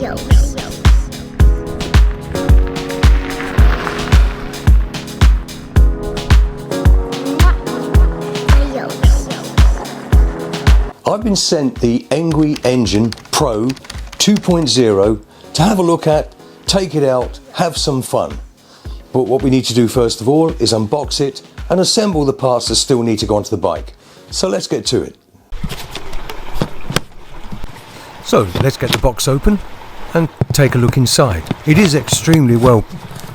I've been sent the Engwe Engine Pro 2.0 to have a look at, take it out, have some fun. But what we need to do first of all is unbox it and assemble the parts that still need to go onto the bike. So let's get to it. So let's get the box open and take a look inside. It is extremely well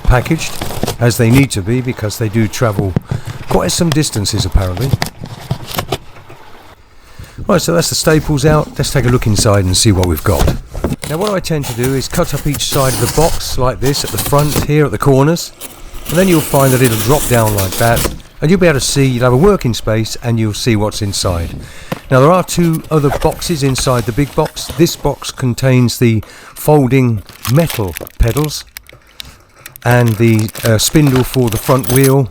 packaged, as they need to be, because they do travel quite some distances apparently. Right, so that's the staples out. Let's take a look inside and see what we've got. Now what I tend to do is cut up each side of the box like this at the front here at the corners, and then you'll find that it'll drop down like that, and you'll be able to see, you'll have a working space and you'll see what's inside. Now there are two other boxes inside the big box. This box contains the folding metal pedals and the spindle for the front wheel.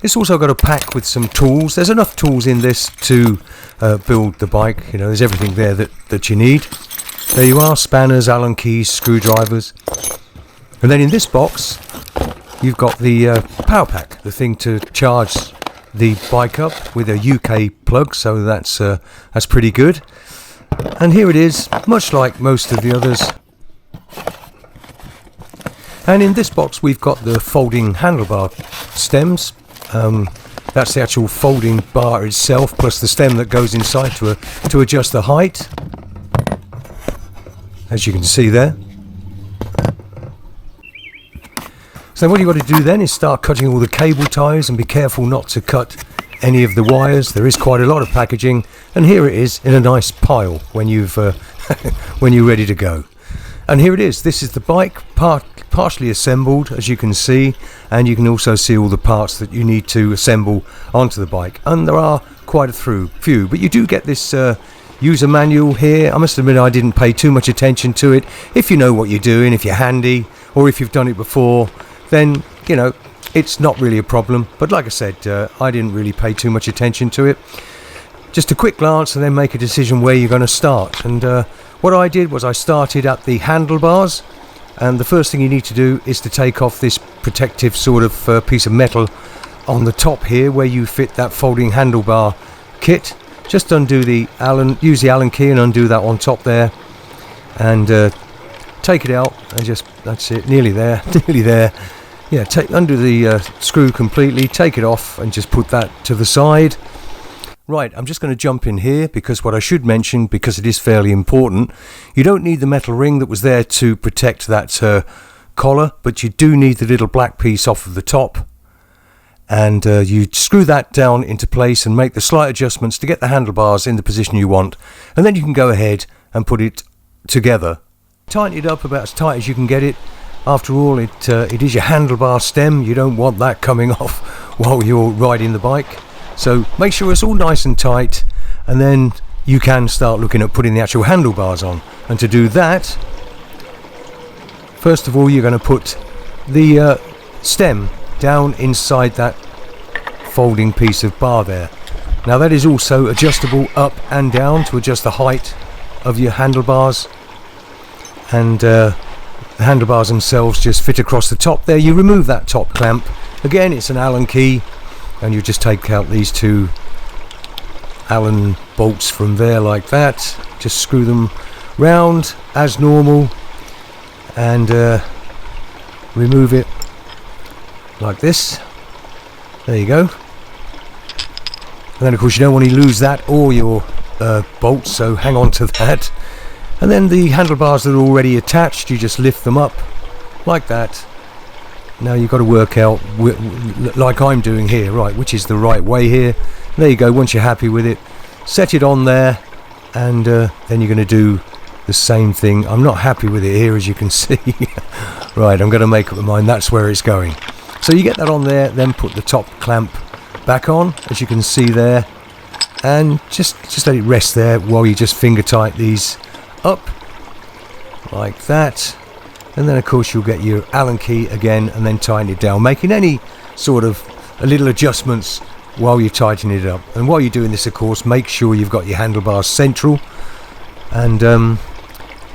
It's also got a pack with some tools. There's enough tools in this to build the bike. You know, there's everything there that you need. There you are, spanners, Allen keys, screwdrivers. And then in this box, you've got the power pack, the thing to charge the bike up with a UK plug, so that's pretty good. And here it is, much like most of the others. And in this box we've got the folding handlebar stems. That's the actual folding bar itself, plus the stem that goes inside to adjust the height, as you can see there. So what you've got to do then is start cutting all the cable ties, and be careful not to cut any of the wires. There is quite a lot of packaging, and here it is in a nice pile when you've when you're ready to go. And here it is. This is the bike partially assembled, as you can see, and you can also see all the parts that you need to assemble onto the bike. And there are quite a few, but you do get this user manual here. I must admit I didn't pay too much attention to it. If you know what you're doing, if you're handy, or if you've done it before, then you know it's not really a problem. But like I said, I didn't really pay too much attention to it. Just a quick glance and then make a decision where you're going to start. And what I did was I started at the handlebars, and the first thing you need to do is to take off this protective sort of piece of metal on the top here where you fit that folding handlebar kit. Just undo use the Allen key and undo that on top there, and take it out, and just, that's it, nearly there, nearly there. Yeah, undo the screw completely, take it off and just put that to the side. Right, I'm just going to jump in here because what I should mention, because it is fairly important, you don't need the metal ring that was there to protect that collar, but you do need the little black piece off of the top. And you screw that down into place and make the slight adjustments to get the handlebars in the position you want. And then you can go ahead and put it together. Tighten it up about as tight as you can get it. After all, it is your handlebar stem. You don't want that coming off while you're riding the bike. So make sure it's all nice and tight, and then you can start looking at putting the actual handlebars on. And to do that, first of all, you're going to put the stem down inside that folding piece of bar there. Now that is also adjustable up and down to adjust the height of your handlebars, and the handlebars themselves just fit across the top there. You remove that top clamp. Again, it's an Allen key, and you just take out these two Allen bolts from there like that. Just screw them round as normal and remove it like this. There you go. And then of course you don't want to lose that or your bolts, so hang on to that. And then the handlebars that are already attached, you just lift them up like that. Now you've got to work out, like I'm doing here, right, which is the right way here. There you go. Once you're happy with it, set it on there, and then you're going to do the same thing. I'm not happy with it here, as you can see. Right, I'm going to make up my mind, that's where it's going. So you get that on there, then put the top clamp back on, as you can see there, and just let it rest there while you just finger tight these up like that. And then of course you'll get your Allen key again and then tighten it down, making any sort of little adjustments while you're tightening it up. And while you're doing this, of course, make sure you've got your handlebars central, and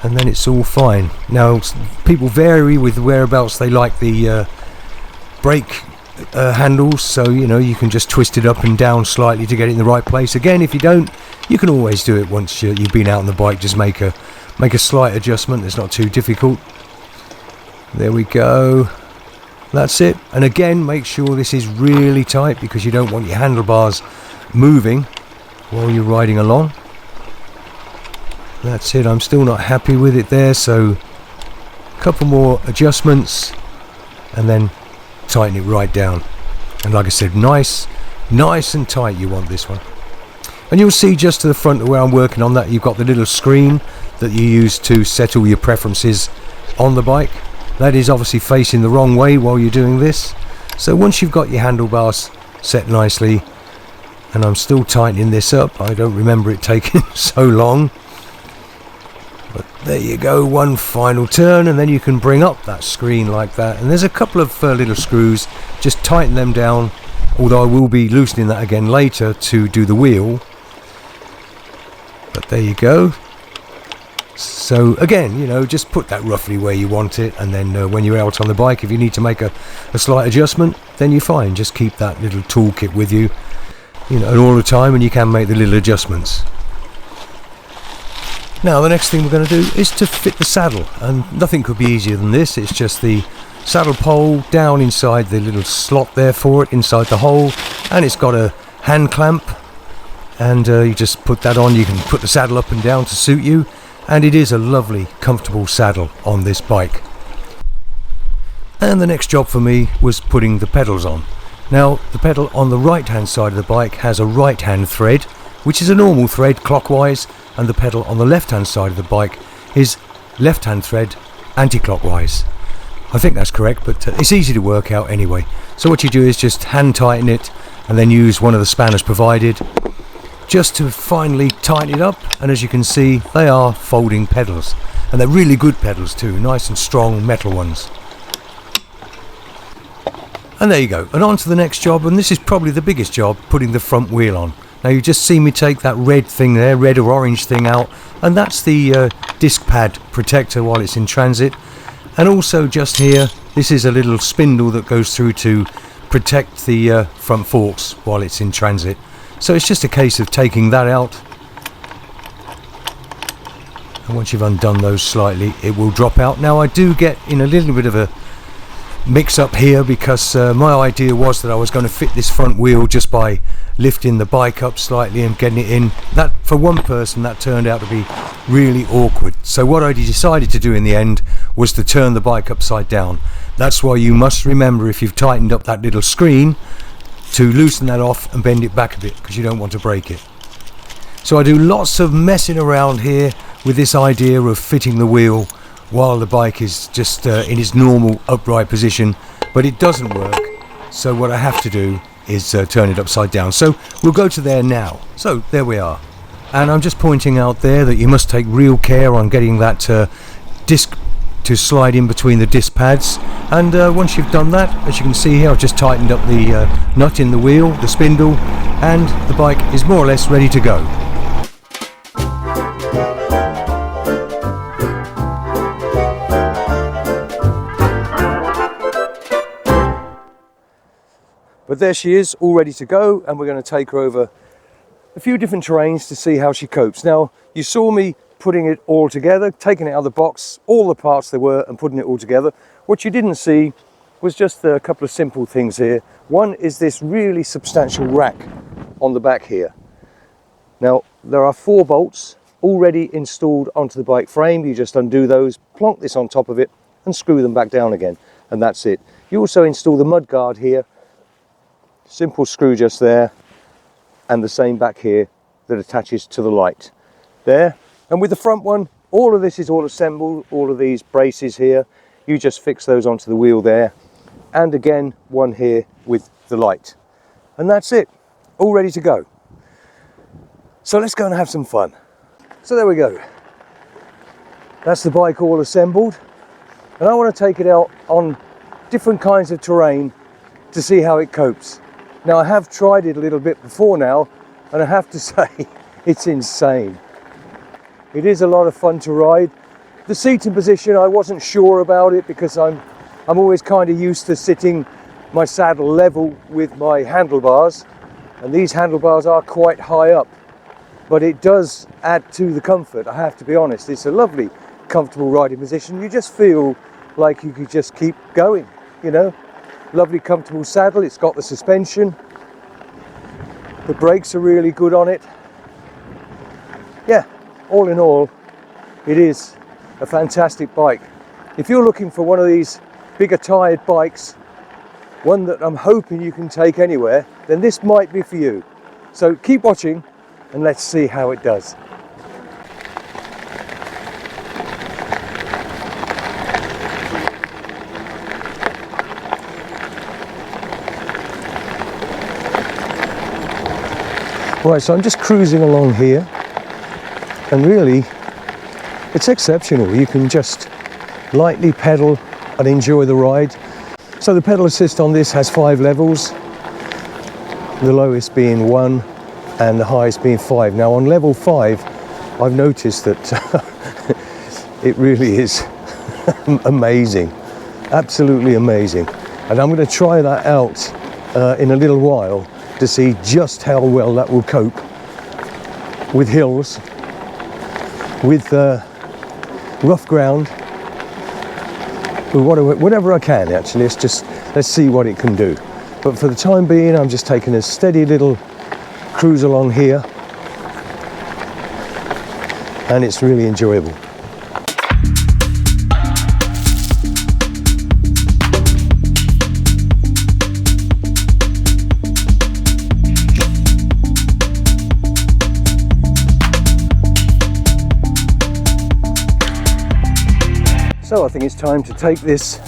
and then it's all fine. Now people vary with whereabouts they like the brake handles, so you know, you can just twist it up and down slightly to get it in the right place. Again, if you don't, you can always do it once you've been out on the bike. Just make a slight adjustment. It's not too difficult. There we go. That's it. And again, make sure this is really tight, because you don't want your handlebars moving while you're riding along. That's it. I'm still not happy with it there, so a couple more adjustments and then tighten it right down. And like I said, nice and tight you want this one. And you'll see just to the front of where I'm working on that, you've got the little screen that you use to set all your preferences on the bike. That is obviously facing the wrong way while you're doing this. So once you've got your handlebars set nicely, and I'm still tightening this up, I don't remember it taking so long, but there you go, one final turn, and then you can bring up that screen like that. And there's a couple of little screws, just tighten them down, although I will be loosening that again later to do the wheel. But there you go. So again, you know, just put that roughly where you want it, and then when you're out on the bike, if you need to make a slight adjustment, then you're fine. Just keep that little toolkit with you, you know, all the time, and you can make the little adjustments. Now the next thing we're going to do is to fit the saddle, and nothing could be easier than this. It's just the saddle pole down inside the little slot there for it, inside the hole, and it's got a hand clamp, and you just put that on. You can put the saddle up and down to suit you, and it is a lovely comfortable saddle on this bike. And the next job for me was putting the pedals on. Now the pedal on the right hand side of the bike has a right hand thread, which is a normal thread clockwise, and the pedal on the left hand side of the bike is left hand thread anti-clockwise. I think that's correct, but it's easy to work out anyway. So what you do is just hand tighten it, and then use one of the spanners provided just to finally tighten it up. And as you can see, they are folding pedals, and they're really good pedals too, nice and strong metal ones. And there you go, and on to the next job, and this is probably the biggest job, putting the front wheel on. Now you just see me take that red thing there, red or orange thing out, and that's the disc pad protector while it's in transit. And also just here, this is a little spindle that goes through to protect the front forks while it's in transit. So it's just a case of taking that out, and once you've undone those slightly, it will drop out. Now I do get in a little bit of a mix up here, because my idea was that I was going to fit this front wheel just by lifting the bike up slightly and getting it in. That, for one person, that turned out to be really awkward. So what I decided to do in the end was to turn the bike upside down. That's why you must remember, if you've tightened up that little screen, to loosen that off and bend it back a bit, because you don't want to break it. So I do lots of messing around here with this idea of fitting the wheel while the bike is just in its normal upright position, but it doesn't work. So what I have to do is turn it upside down. So we'll go to there now. So there we are, and I'm just pointing out there that you must take real care on getting that disc to slide in between the disc pads. And once you've done that, as you can see here, I've just tightened up the nut in the wheel, the spindle, and the bike is more or less ready to go. But there she is, all ready to go, and we're going to take her over a few different terrains to see how she copes. Now, you saw me putting it all together, taking it out of the box, all the parts there were, and putting it all together. What you didn't see was just a couple of simple things here. One is this really substantial rack on the back here. Now, there are 4 bolts already installed onto the bike frame. You just undo those, plonk this on top of it, and screw them back down again, and that's it. You also install the mud guard here. Simple screw just there, and the same back here that attaches to the light there. And with the front one, all of this is all assembled, all of these braces here, you just fix those onto the wheel there, and again one here with the light, and that's it, all ready to go. So let's go and have some fun. So there we go, that's the bike all assembled, and I want to take it out on different kinds of terrain to see how it copes. Now, I have tried it a little bit before now, and I have to say, it's insane. It is a lot of fun to ride, The seating position, I wasn't sure about it because I'm always kind of used to sitting my saddle level with my handlebars, and these handlebars are quite high up, but it does add to the comfort, I have to be honest. It's a lovely, comfortable riding position. You just feel like you could just keep going, you know. Lovely, comfortable saddle. It's got the suspension. The brakes are really good on it. Yeah, all in all, it is a fantastic bike. If you're looking for one of these bigger tired bikes, one that I'm hoping you can take anywhere, then this might be for you. So keep watching and let's see how it does. Right, so I'm just cruising along here, and really it's exceptional. You can just lightly pedal and enjoy the ride. So the pedal assist on this has 5 levels, the lowest being 1 and the highest being 5. Now on level 5, I've noticed that it really is amazing, absolutely amazing. And I'm going to try that out in a little while to see just how well that will cope with hills, with rough ground, whatever I can actually. Let's see what it can do. But for the time being, I'm just taking a steady little cruise along here, and it's really enjoyable. So I think it's time to take this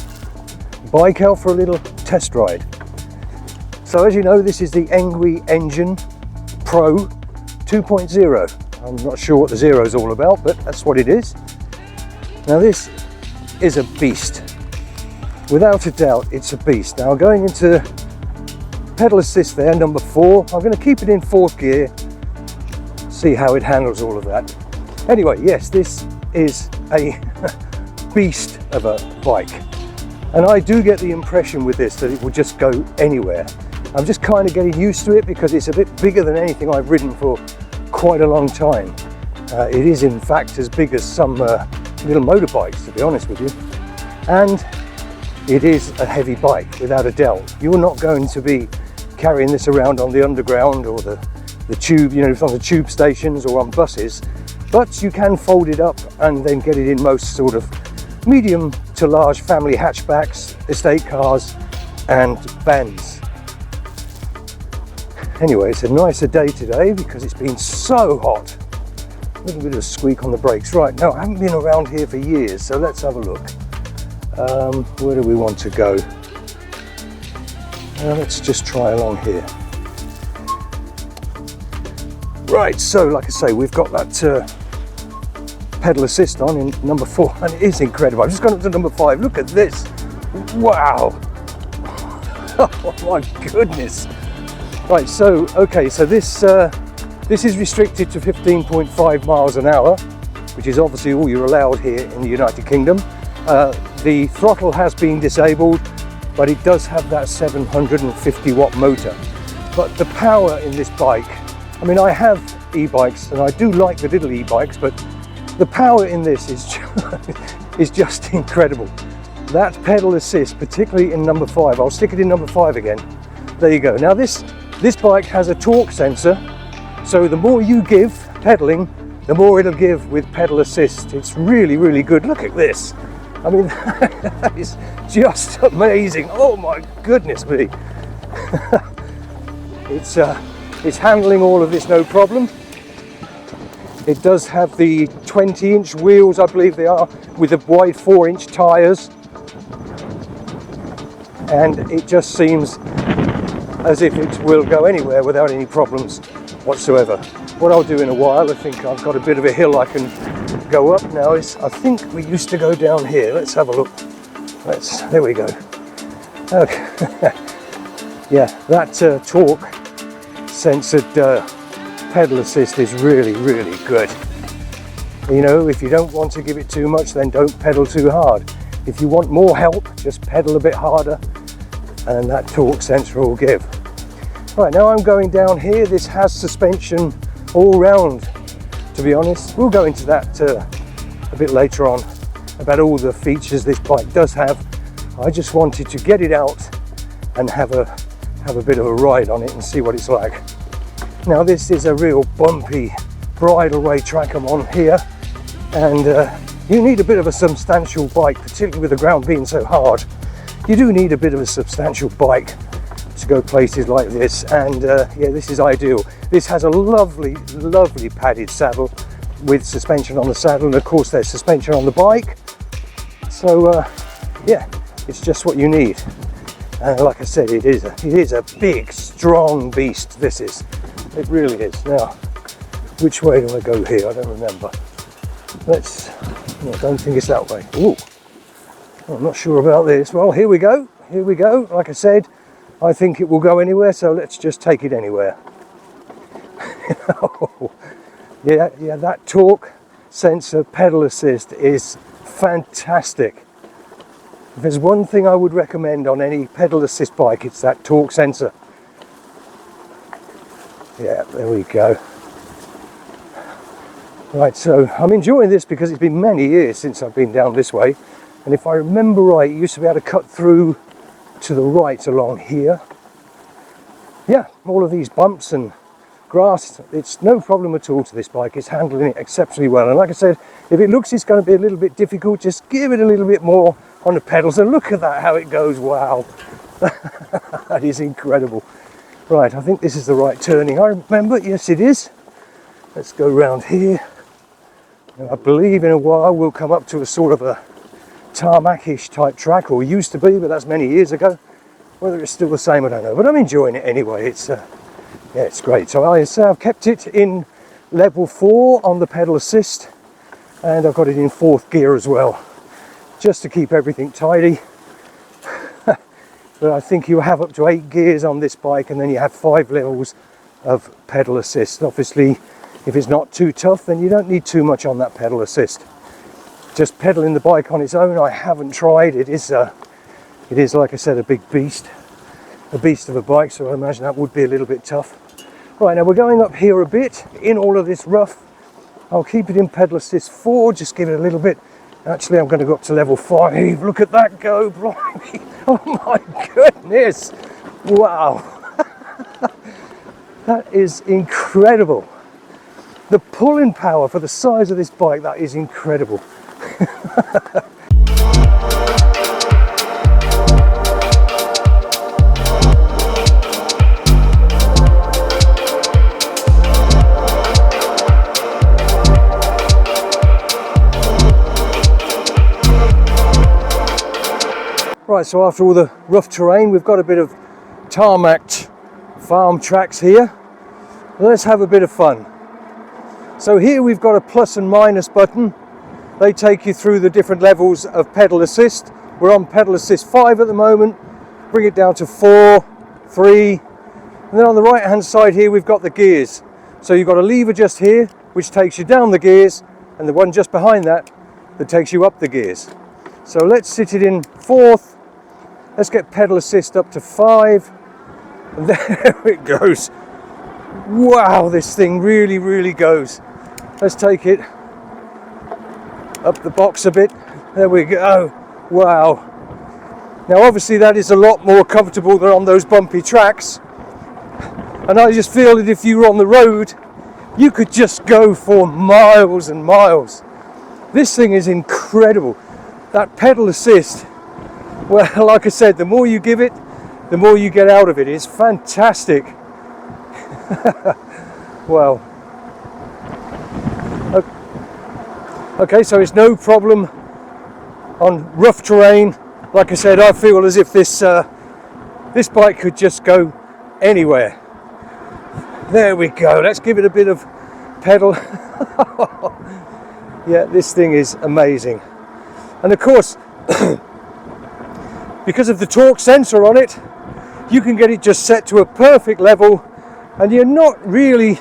bike out for a little test ride. So as you know, this is the Engwe Engine Pro 2.0. I'm not sure what the 0 is all about, but that's what it is. Now this is a beast. Without a doubt, it's a beast. Now going into pedal assist there, number 4. I'm going to keep it in 4th gear, see how it handles all of that. Anyway, yes, this is a beast of a bike, and I do get the impression with this that it will just go anywhere. I'm just kind of getting used to it because it's a bit bigger than anything I've ridden for quite a long time. It is in fact as big as some little motorbikes, to be honest with you, and it is a heavy bike without a doubt. You're not going to be carrying this around on the underground or the tube, you know, from the tube stations or on buses, but you can fold it up and then get it in most sort of medium to large family hatchbacks, estate cars and vans. Anyway, it's a nicer day today because it's been so hot. A little bit of a squeak on the brakes. Right, now I haven't been around here for years, so let's have a look. Where do we want to go? Let's just try along here. Right, so like I say, we've got that pedal assist on in number 4, and it is incredible. I've just gone up to number 5. Look at this. Wow. Oh my goodness. Right, so okay, so this is restricted to 15.5 miles an hour, which is obviously all you're allowed here in the United Kingdom. The throttle has been disabled, but it does have that 750 watt motor. But the power in this bike, I mean, I have e-bikes and I do like the little e-bikes, but the power in this is just incredible. That pedal assist, particularly in number 5, I'll stick it in number 5 again. There you go. Now this bike has a torque sensor, so the more you give pedaling, the more it'll give with pedal assist. It's really, really good. Look at this. I mean, that is just amazing. Oh my goodness me. It's handling all of this no problem. It does have the 20-inch wheels, I believe they are, with the wide 4-inch tyres, and it just seems as if it will go anywhere without any problems whatsoever. What I'll do in a while, I think I've got a bit of a hill I can go up now, is I think we used to go down here. Let's have a look. There we go. Okay. Yeah, that torque censored pedal assist is really, really good. You know, if you don't want to give it too much, then don't pedal too hard. If you want more help, just pedal a bit harder, and that torque sensor will give. Right, now I'm going down here. This has suspension all round, to be honest. We'll go into that a bit later on, about all the features this bike does have. I just wanted to get it out and have a bit of a ride on it and see what it's like. Now this is a real bumpy bridleway track I'm on here, and you need a bit of a substantial bike, particularly with the ground being so hard. You do need a bit of a substantial bike to go places like this, and yeah, this is ideal. This has a lovely padded saddle with suspension on the saddle, and of course there's suspension on the bike. So yeah, it's just what you need. And like I said, it is a big, strong beast. This is. It really is. Now, which way do I go here? I don't remember. I don't think it's that way. Ooh, I'm not sure about this. Well, here we go. Here we go. Like I said, I think it will go anywhere, so let's just take it anywhere. yeah, that torque sensor pedal assist is fantastic. If there's one thing I would recommend on any pedal assist bike, it's that torque sensor. Yeah, there we go. Right, so I'm enjoying this because it's been many years since I've been down this way, and if I remember right, you used to be able to cut through to the right along here. Yeah, all of these bumps and grass, it's no problem at all to this bike. It's handling it exceptionally well, and like I said, if it looks it's going to be a little bit difficult, just give it a little bit more on the pedals, and look at that, how it goes. Wow. That is incredible. Right, I think this is the right turning. I remember, yes it is. Let's go round here. Now, I believe in a while we'll come up to a sort of a tarmac-ish type track, or used to be, but that's many years ago. Whether it's still the same, I don't know, but I'm enjoying it anyway. It's yeah, it's great. So I've kept it in level 4 on the pedal assist, and I've got it in 4th gear as well, just to keep everything tidy. But I think you have up to 8 gears on this bike, and then you have 5 levels of pedal assist. Obviously, if it's not too tough, then you don't need too much on that pedal assist. Just pedaling the bike on its own, I haven't tried. It is like I said, a big beast, of a bike, so I imagine that would be a little bit tough. Right, now we're going up here a bit in all of this rough. I'll keep it in pedal assist 4, just give it a little bit. Actually, I'm going to go up to level 5. Look at that go, blimey. Oh my goodness. Wow. That is incredible. The pulling power for the size of this bike, that is incredible. Right, so after all the rough terrain, we've got a bit of tarmacked farm tracks here. Let's have a bit of fun. So here we've got a plus and minus button. They take you through the different levels of pedal assist. We're on pedal assist 5 at the moment. Bring it down to 4, 3. And then on the right hand side here we've got the gears. So you've got a lever just here which takes you down the gears, and the one just behind that takes you up the gears. So let's sit it in 4th. Let's get pedal assist up to 5. And there it goes. Wow, this thing really goes. Let's take it up the box a bit. There we go. Wow. Now obviously that is a lot more comfortable than on those bumpy tracks. And I just feel that if you were on the road, you could just go for miles and miles. This thing is incredible. That pedal assist, well, like I said, the more you give it, the more you get out of it. It's fantastic. Well, okay, so it's no problem on rough terrain. Like I said, I feel as if this bike could just go anywhere. There we go. Let's give it a bit of pedal. Yeah, this thing is amazing. And of course, because of the torque sensor on it, you can get it just set to a perfect level, and you're not really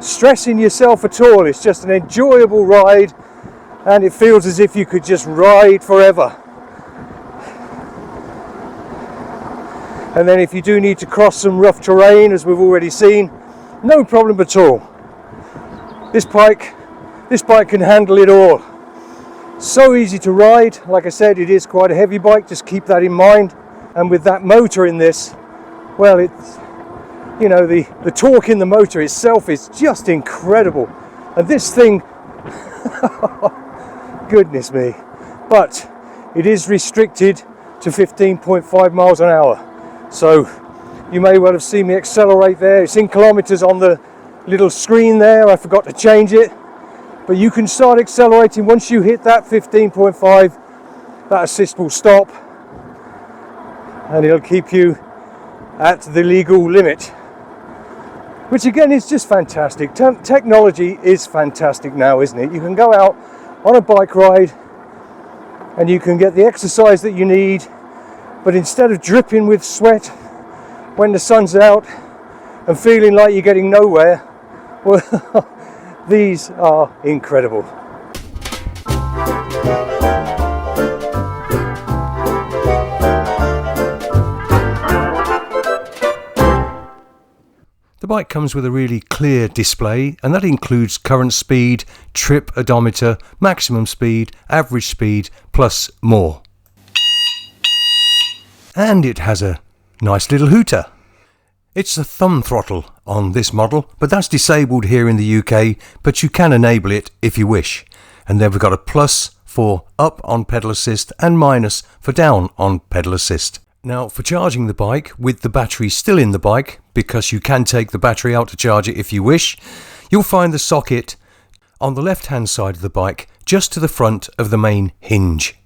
stressing yourself at all. It's just an enjoyable ride, and it feels as if you could just ride forever. And then if you do need to cross some rough terrain, as we've already seen, no problem at all. This bike can handle it all. So easy to ride. Like I said, it is quite a heavy bike, just keep that in mind. And with that motor in this, well, it's, you know, the torque in the motor itself is just incredible. And this thing, goodness me, but it is restricted to 15.5 miles an hour. So you may well have seen me accelerate there. It's in kilometers on the little screen there. I forgot to change it. But you can start accelerating once you hit that 15.5. That assist will stop and it'll keep you at the legal limit, which again is just fantastic. Technology is fantastic now, isn't it? You can go out on a bike ride and you can get the exercise that you need, but instead of dripping with sweat when the sun's out and feeling like you're getting nowhere, well, these are incredible. The bike comes with a really clear display, and that includes current speed, trip odometer, maximum speed, average speed, plus more. And it has a nice little hooter. It's a thumb throttle on this model, but that's disabled here in the UK, but you can enable it if you wish. And then we've got a plus for up on pedal assist and minus for down on pedal assist. Now, for charging the bike with the battery still in the bike, because you can take the battery out to charge it if you wish, you'll find the socket on the left hand side of the bike, just to the front of the main hinge.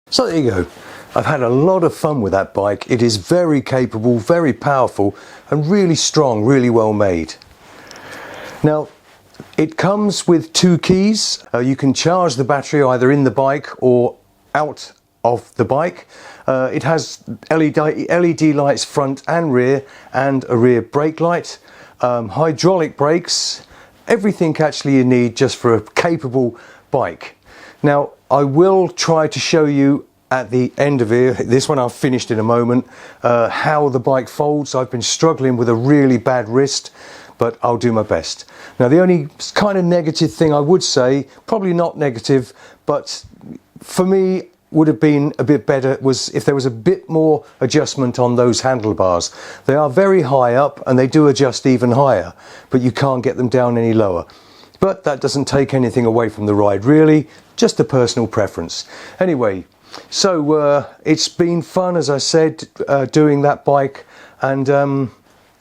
So there you go. I've had a lot of fun with that bike. It is very capable, very powerful, and really strong, really well made. Now, it comes with 2 keys. You can charge the battery either in the bike or out of the bike. It has LED lights front and rear, and a rear brake light, hydraulic brakes, everything actually you need just for a capable bike. Now, I will try to show you at the end of here, this one I've finished in a moment, how the bike folds. I've been struggling with a really bad wrist, but I'll do my best. Now, the only kind of negative thing I would say, probably not negative, but for me would have been a bit better, was if there was a bit more adjustment on those handlebars. They are very high up and they do adjust even higher, but you can't get them down any lower. But that doesn't take anything away from the ride, really, just a personal preference. Anyway, so it's been fun, as I said, doing that bike, and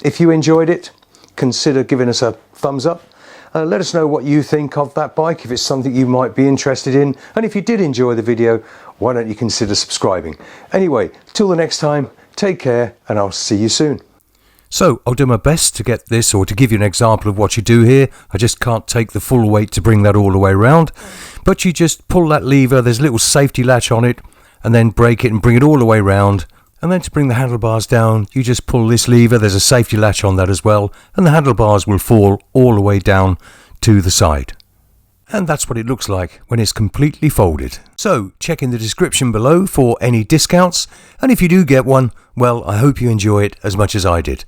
if you enjoyed it, consider giving us a thumbs up. Let us know what you think of that bike, if it's something you might be interested in, and if you did enjoy the video, why don't you consider subscribing. Anyway, till the next time, take care, and I'll see you soon. So, I'll do my best to get this, or to give you an example of what you do here. I just can't take the full weight to bring that all the way around. But you just pull that lever, there's a little safety latch on it, and then break it and bring it all the way around. And then to bring the handlebars down, you just pull this lever, there's a safety latch on that as well, and the handlebars will fall all the way down to the side. And that's what it looks like when it's completely folded. So, check in the description below for any discounts, and if you do get one, well, I hope you enjoy it as much as I did.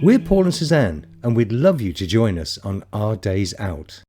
We're Paul and Suzanne, and we'd love you to join us on our days out.